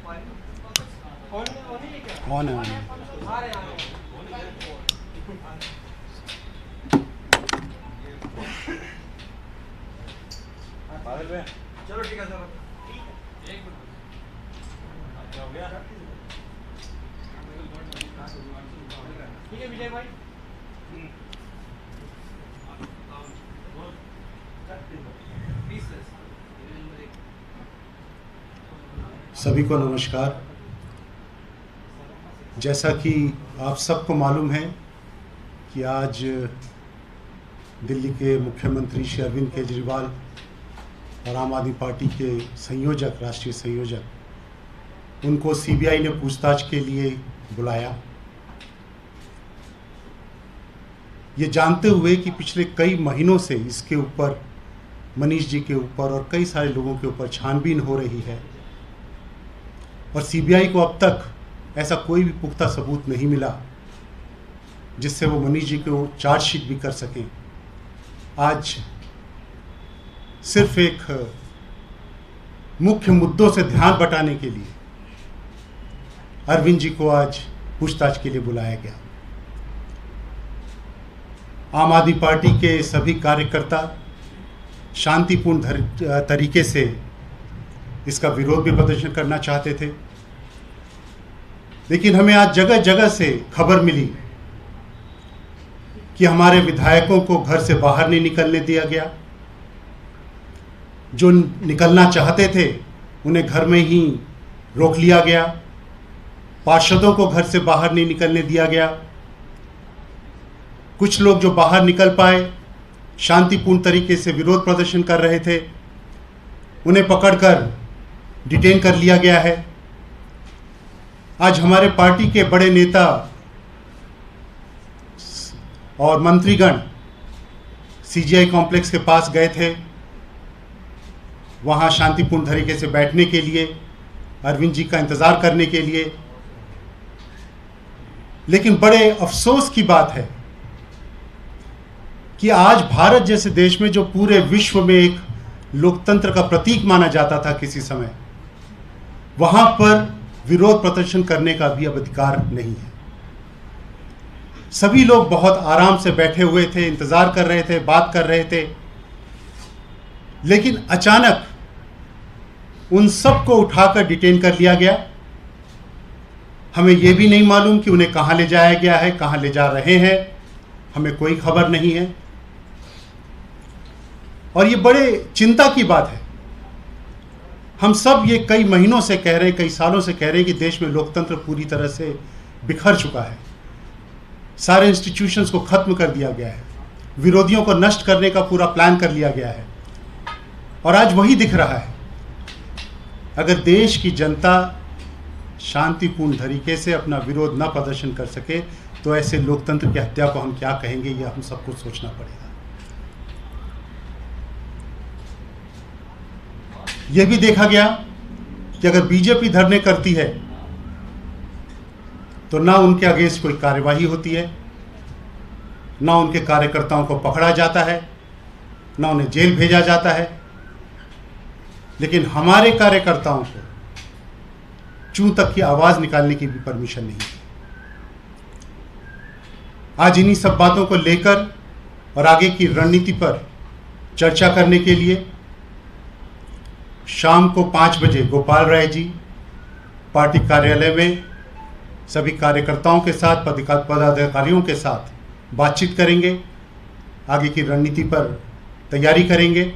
On है। चलो ठीक है सर, हो गया। ठीक है विजय भाई। सभी को नमस्कार। जैसा कि आप सबको मालूम है कि आज दिल्ली के मुख्यमंत्री श्री अरविंद केजरीवाल और आम आदमी पार्टी के संयोजक, राष्ट्रीय संयोजक, उनको सीबीआई ने पूछताछ के लिए बुलाया, ये जानते हुए कि पिछले कई महीनों से इसके ऊपर, मनीष जी के ऊपर और कई सारे लोगों के ऊपर छानबीन हो रही है और सीबीआई को अब तक ऐसा कोई भी पुख्ता सबूत नहीं मिला जिससे वो मनीष जी को चार्जशीट भी कर सकें। आज सिर्फ एक मुख्य मुद्दों से ध्यान बटाने के लिए अरविंद जी को आज पूछताछ के लिए बुलाया गया। आम आदमी पार्टी के सभी कार्यकर्ता शांतिपूर्ण तरीके से इसका विरोध भी प्रदर्शन करना चाहते थे, लेकिन हमें आज जगह जगह से खबर मिली कि हमारे विधायकों को घर से बाहर नहीं निकलने दिया गया। जो निकलना चाहते थे उन्हें घर में ही रोक लिया गया। पार्षदों को घर से बाहर नहीं निकलने दिया गया। कुछ लोग जो बाहर निकल पाए, शांतिपूर्ण तरीके से विरोध प्रदर्शन कर रहे थे, उन्हें पकड़कर डिटेन कर लिया गया है। आज हमारे पार्टी के बड़े नेता और मंत्रीगण सीजीआई कॉम्प्लेक्स के पास गए थे, वहां शांतिपूर्ण तरीके से बैठने के लिए, अरविंद जी का इंतजार करने के लिए। लेकिन बड़े अफसोस की बात है कि आज भारत जैसे देश में, जो पूरे विश्व में एक लोकतंत्र का प्रतीक माना जाता था किसी समय, वहां पर विरोध प्रदर्शन करने का भी अब अधिकार नहीं है। सभी लोग बहुत आराम से बैठे हुए थे, इंतजार कर रहे थे, बात कर रहे थे, लेकिन अचानक उन सबको उठाकर डिटेन कर लिया गया। हमें यह भी नहीं मालूम कि उन्हें कहां ले जाया गया है, कहां ले जा रहे हैं, हमें कोई खबर नहीं है। और ये बड़े चिंता की बात है। हम सब ये कई महीनों से कह रहे हैं, कई सालों से कह रहे हैं कि देश में लोकतंत्र पूरी तरह से बिखर चुका है। सारे इंस्टीट्यूशंस को खत्म कर दिया गया है, विरोधियों को नष्ट करने का पूरा प्लान कर लिया गया है। और आज वही दिख रहा है। अगर देश की जनता शांतिपूर्ण तरीके से अपना विरोध न प्रदर्शन कर सके तो ऐसे लोकतंत्र की हत्या को हम क्या कहेंगे, यह हम सबको सोचना पड़ेगा। यह भी देखा गया कि अगर बीजेपी धरने करती है तो ना उनके अगेंस्ट कोई कार्यवाही होती है, ना उनके कार्यकर्ताओं को पकड़ा जाता है, ना उन्हें जेल भेजा जाता है। लेकिन हमारे कार्यकर्ताओं को चूं तक की आवाज निकालने की भी परमिशन नहीं है। आज इन्हीं सब बातों को लेकर और आगे की रणनीति पर चर्चा करने के लिए शाम को 5 बजे गोपाल राय जी पार्टी कार्यालय में सभी कार्यकर्ताओं के साथ, पदाधिकारियों के साथ बातचीत करेंगे, आगे की रणनीति पर तैयारी करेंगे।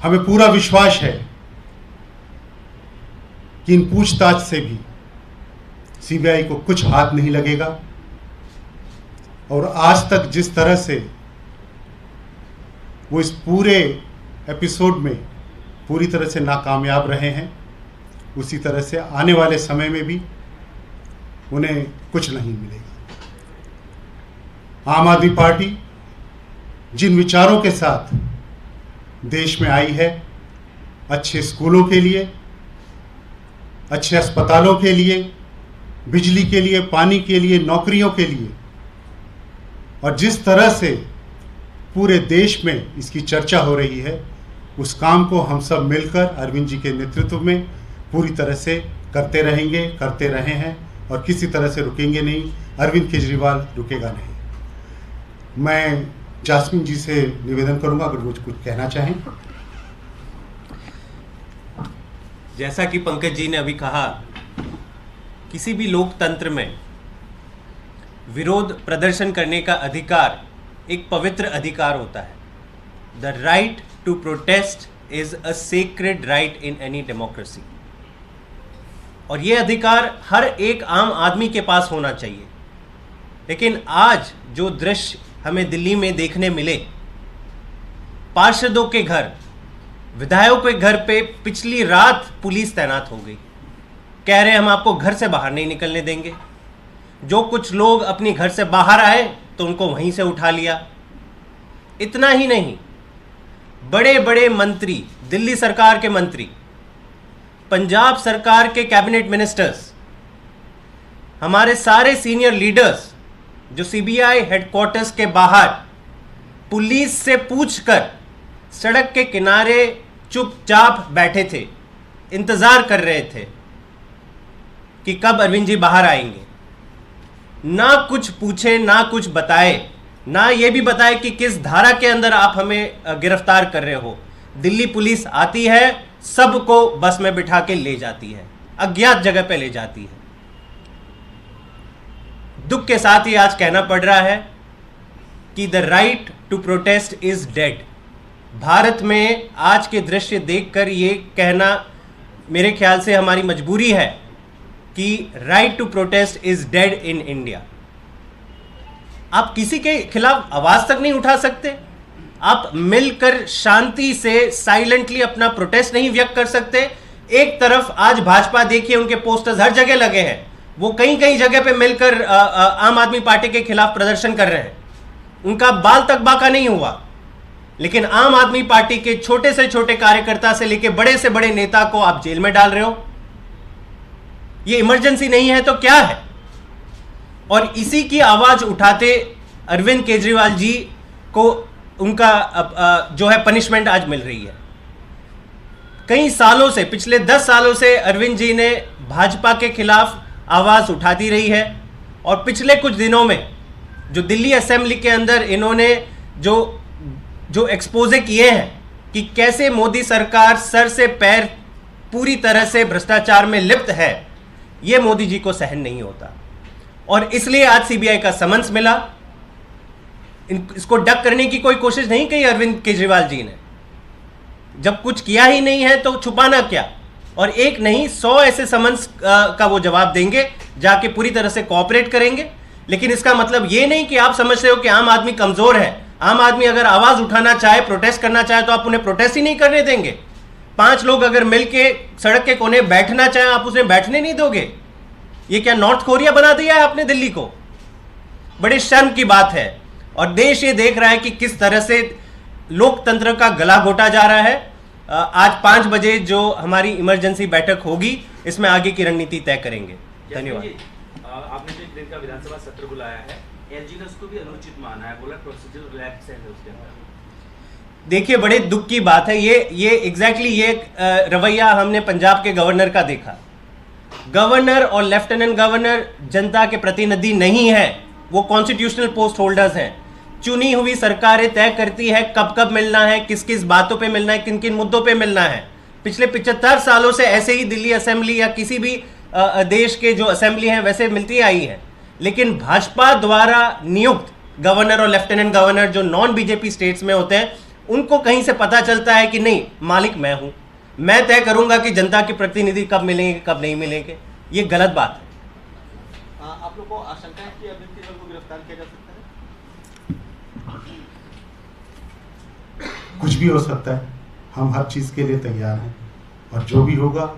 हमें पूरा विश्वास है कि इन पूछताछ से भी सीबीआई को कुछ हाथ नहीं लगेगा। और आज तक जिस तरह से वो इस पूरे एपिसोड में पूरी तरह से नाकामयाब रहे हैं, उसी तरह से आने वाले समय में भी उन्हें कुछ नहीं मिलेगा। आम आदमी पार्टी जिन विचारों के साथ देश में आई है, अच्छे स्कूलों के लिए, अच्छे अस्पतालों के लिए, बिजली के लिए, पानी के लिए, नौकरियों के लिए, और जिस तरह से पूरे देश में इसकी चर्चा हो रही है, उस काम को हम सब मिलकर अरविंद जी के नेतृत्व में पूरी तरह से करते रहेंगे, करते रहे हैं और किसी तरह से रुकेंगे नहीं। अरविंद केजरीवाल रुकेगा नहीं। मैं जास्मीन जी से निवेदन करूंगा अगर वो कुछ कहना चाहें। जैसा कि पंकज जी ने अभी कहा, किसी भी लोकतंत्र में विरोध प्रदर्शन करने का अधिकार एक पवित्र अधिकार होता है। The right to protest is a sacred right in any democracy. और ये अधिकार हर एक आम आदमी के पास होना चाहिए। लेकिन आज जो दृश्य हमें दिल्ली में देखने मिले, पार्षदों के घर, विधायकों के घर पे पिछली रात पुलिस तैनात हो गई, कह रहे हम आपको घर से बाहर नहीं निकलने देंगे। जो कुछ लोग अपनी घर से बाहर आए तो उनको वहीं से उठा लिया। इतना ही नहीं, बड़े बड़े मंत्री, दिल्ली सरकार के मंत्री, पंजाब सरकार के कैबिनेट मिनिस्टर्स, हमारे सारे सीनियर लीडर्स जो सीबीआई हेडक्वार्टर्स के बाहर पुलिस से पूछकर सड़क के किनारे चुपचाप बैठे थे, इंतजार कर रहे थे कि कब अरविंद जी बाहर आएंगे। ना कुछ पूछे, ना कुछ बताए, ना ये भी बताए कि किस धारा के अंदर आप हमें गिरफ्तार कर रहे हो। दिल्ली पुलिस आती है, सबको बस में बिठा के ले जाती है, अज्ञात जगह पे ले जाती है। दुख के साथ ही आज कहना पड़ रहा है कि the right to protest is dead. Bharat में आज के दृश्य देखकर ये कहना मेरे ख्याल से हमारी मजबूरी है कि right to protest is dead in India. आप किसी के खिलाफ आवाज तक नहीं उठा सकते, आप मिलकर शांति से साइलेंटली अपना प्रोटेस्ट नहीं व्यक्त कर सकते। एक तरफ आज भाजपा देखिए, उनके पोस्टर्स हर जगह लगे हैं, वो कई कई जगह पे मिलकर आम आदमी पार्टी के खिलाफ प्रदर्शन कर रहे हैं, उनका बाल तक बाका नहीं हुआ। लेकिन आम आदमी पार्टी के छोटे से छोटे कार्यकर्ता से लेकर बड़े से बड़े नेता को आप जेल में डाल रहे हो। ये इमरजेंसी नहीं है तो क्या है? और इसी की आवाज उठाते अरविंद केजरीवाल जी को उनका जो है पनिशमेंट आज मिल रही है। कई सालों से, पिछले 10 सालों से अरविंद जी ने भाजपा के खिलाफ आवाज उठाती रही है। और पिछले कुछ दिनों में जो दिल्ली असेंबली के अंदर इन्होंने जो एक्सपोजे किए हैं कि कैसे मोदी सरकार सर से पैर पूरी तरह से भ्रष्टाचार में लिप्त है, यह मोदी जी को सहन नहीं होता। और इसलिए आज सीबीआई का समन्स मिला। इसको डक करने की कोई कोशिश नहीं की अरविंद केजरीवाल जी ने। जब कुछ किया ही नहीं है तो छुपाना क्या? और एक नहीं 100 ऐसे समन्स का वो जवाब देंगे, जाके पूरी तरह से कोऑपरेट करेंगे। लेकिन इसका मतलब ये नहीं कि आप समझ रहे हो कि आम आदमी कमजोर है। आम आदमी अगर आवाज उठाना चाहे, प्रोटेस्ट करना चाहे तो आप उन्हें प्रोटेस्ट ही नहीं करने देंगे। 5 लोग अगर मिलके सड़क के कोने बैठना चाहे, आप उन्हें बैठने नहीं दोगे। ये क्या नॉर्थ कोरिया बना दिया है आपने दिल्ली को? बड़े शर्म की बात है। और देश ये देख रहा है कि किस तरह से लोकतंत्र का गला घोटा जा रहा है। आज 5 बजे जो हमारी इमरजेंसी बैठक होगी, इसमें आगे की रणनीति तय करेंगे। धन्यवाद। आपने जो एक दिन का विधानसभा सत्र बुलाया है, एलजी ने उसको भी अनुचित माना है, बोला प्रोसीजर रिलैक्स है उसके अंदर। देखिए, बड़े दुख की बात है ये एग्जैक्टली ये रवैया हमने पंजाब के गवर्नर का देखा। गवर्नर और लेफ्टिनेंट गवर्नर जनता के प्रतिनिधि नहीं है, वो कॉन्स्टिट्यूशनल पोस्ट होल्डर्स हैं। चुनी हुई सरकारें तय करती है कब कब मिलना है, किस किस बातों पे मिलना है, किन किन मुद्दों पे मिलना है। पिछले 75 सालों से ऐसे ही दिल्ली असेंबली या किसी भी देश के जो असेंबली हैं वैसे मिलती आई है। लेकिन भाजपा द्वारा नियुक्त गवर्नर और लेफ्टिनेंट गवर्नर जो नॉन बीजेपी स्टेट्स में होते हैं, उनको कहीं से पता चलता है कि नहीं, मालिक मैं हूं, मैं तय करूंगा कि जनता के प्रतिनिधि कब मिलेंगे कब नहीं मिलेंगे। ये गलत बात है। आप लोग को आशंका है कि अरविंद केजरीवाल को गिरफ्तार किया जा सकता है? कुछ भी हो सकता है, हम हर चीज के लिए तैयार हैं और जो भी होगा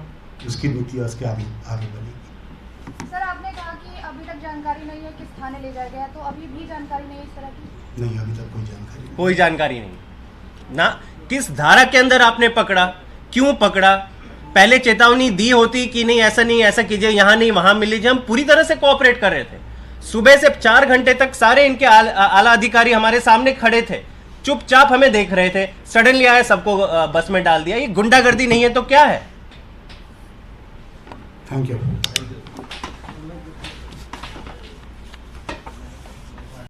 उसकी नीति उसके आगे बनेगी। सर, आपने कहा कि अभी तक जानकारी नहीं है किस थाने ले जाया गया, तो अभी भी जानकारी नहीं है इस तरह की? नहीं, अभी तक कोई जानकारी नहीं। ना किस धारा के अंदर आपने पकड़ा, क्यों पकड़ा? पहले चेतावनी दी होती कि नहीं ऐसा नहीं, ऐसा कीजिए, यहां नहीं वहां मिल लीजिए। हम पूरी तरह से कोऑपरेट कर रहे थे। सुबह से 4 घंटे तक सारे इनके आला अधिकारी हमारे सामने खड़े थे, चुपचाप हमें देख रहे थे। सडनली आए, सबको बस में डाल दिया। ये गुंडागर्दी नहीं है तो क्या है? Thank you. Thank you.